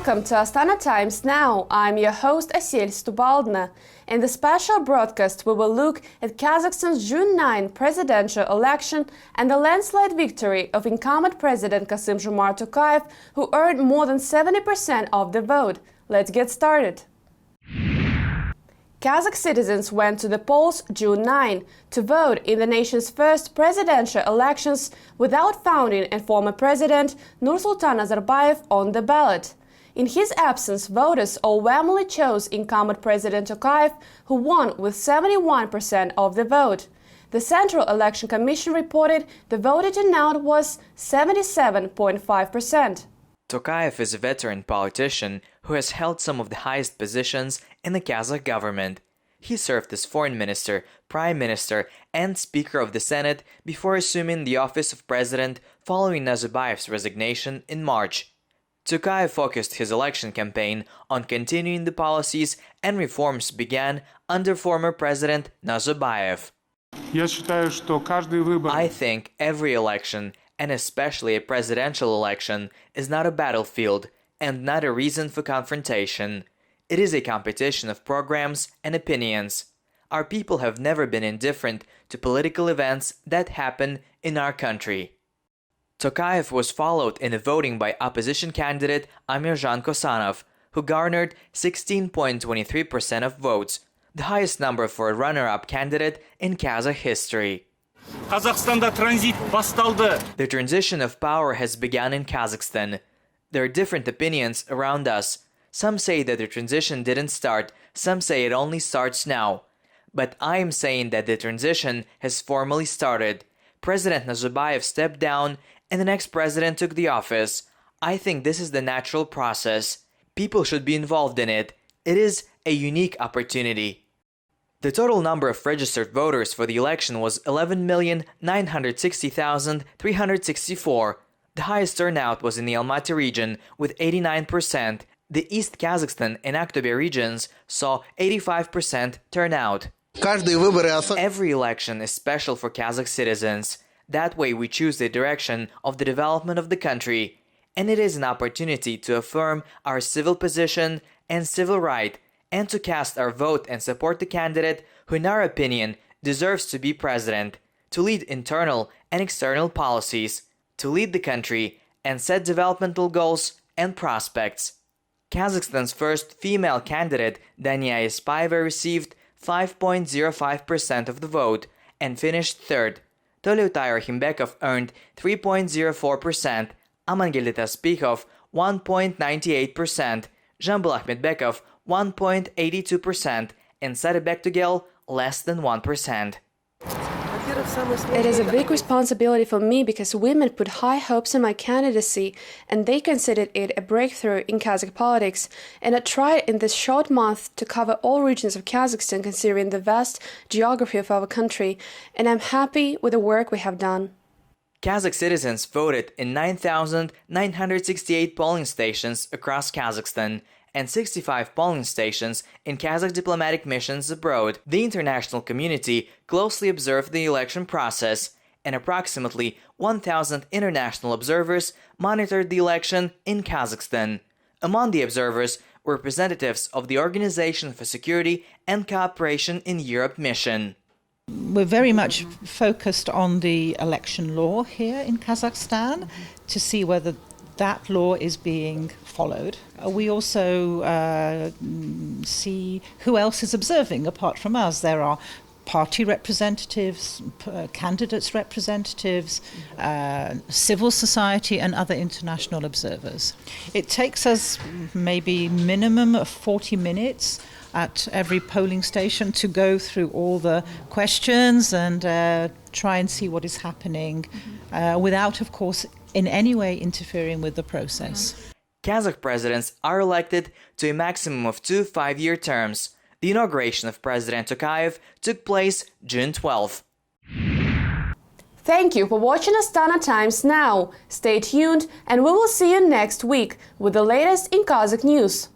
Welcome to Astana Times Now. I'm your host Asil Stubaldna. In the special broadcast, we will look at Kazakhstan's June 9 presidential election and the landslide victory of incumbent President Kassym-Jomart Tokayev, who earned more than 70% of the vote. Let's get started. Kazakh citizens went to the polls June 9 to vote in the nation's first presidential elections without founding and former president Nursultan Nazarbayev on the ballot. In his absence, voters overwhelmingly chose incumbent President Tokayev, who won with 71% of the vote. The Central Election Commission reported the voter turnout was 77.5%. Tokayev is a veteran politician who has held some of the highest positions in the Kazakh government. He served as foreign minister, prime minister, and speaker of the Senate before assuming the office of president following Nazarbayev's resignation in March. Tokayev focused his election campaign on continuing the policies and reforms began under former president Nazarbayev. I think every election, and especially a presidential election, is not a battlefield and not a reason for confrontation. It is a competition of programs and opinions. Our people have never been indifferent to political events that happen in our country. Tokayev was followed in the voting by opposition candidate Amirjan Kosanov, who garnered 16.23% of votes, the highest number for a runner-up candidate in Kazakh history. The transition of power has begun in Kazakhstan. There are different opinions around us. Some say that the transition didn't start, some say it only starts now. But I am saying that the transition has formally started. President Nazarbayev stepped down and the next president took the office. I think this is the natural process. People should be involved in it. It is a unique opportunity. The total number of registered voters for the election was 11,960,364. The highest turnout was in the Almaty region with 89%. The East Kazakhstan and Aktobe regions saw 85% turnout. Every election is special for Kazakh citizens. That way we choose the direction of the development of the country. And it is an opportunity to affirm our civil position and civil right, and to cast our vote and support the candidate who, in our opinion, deserves to be president, to lead internal and external policies, to lead the country and set developmental goals and prospects. Kazakhstan's first female candidate, Dania Espaeva, received 5.05% of the vote and finished third. Tolyutai Rahimbekov earned 3.04%, Amangelit Aspikov 1.98%, Zhambul Akhmetbekov 1.82%, and Sadibek Tugel less than 1%. It is a big responsibility for me because women put high hopes in my candidacy and they considered it a breakthrough in Kazakh politics. And I tried in this short month to cover all regions of Kazakhstan considering the vast geography of our country, and I'm happy with the work we have done. Kazakh citizens voted in 9,968 polling stations across Kazakhstan and 65 polling stations in Kazakh diplomatic missions abroad. The international community closely observed the election process, and approximately 1,000 international observers monitored the election in Kazakhstan. Among the observers were representatives of the Organization for Security and Cooperation in Europe mission. We're very much focused on the election law here in Kazakhstan to see whether that law is being followed. We also see who else is observing apart from us. There are party representatives, candidates representatives, civil society and other international observers. It takes us maybe minimum of 40 minutes at every polling station to go through all the questions and try and see what is happening without, of course, in any way interfering with the process. Kazakh presidents are elected to a maximum of 2 5-year terms. The inauguration of President Tokayev took place June 12. Thank you for watching Astana Times Now. Stay tuned and we will see you next week with the latest in Kazakh news.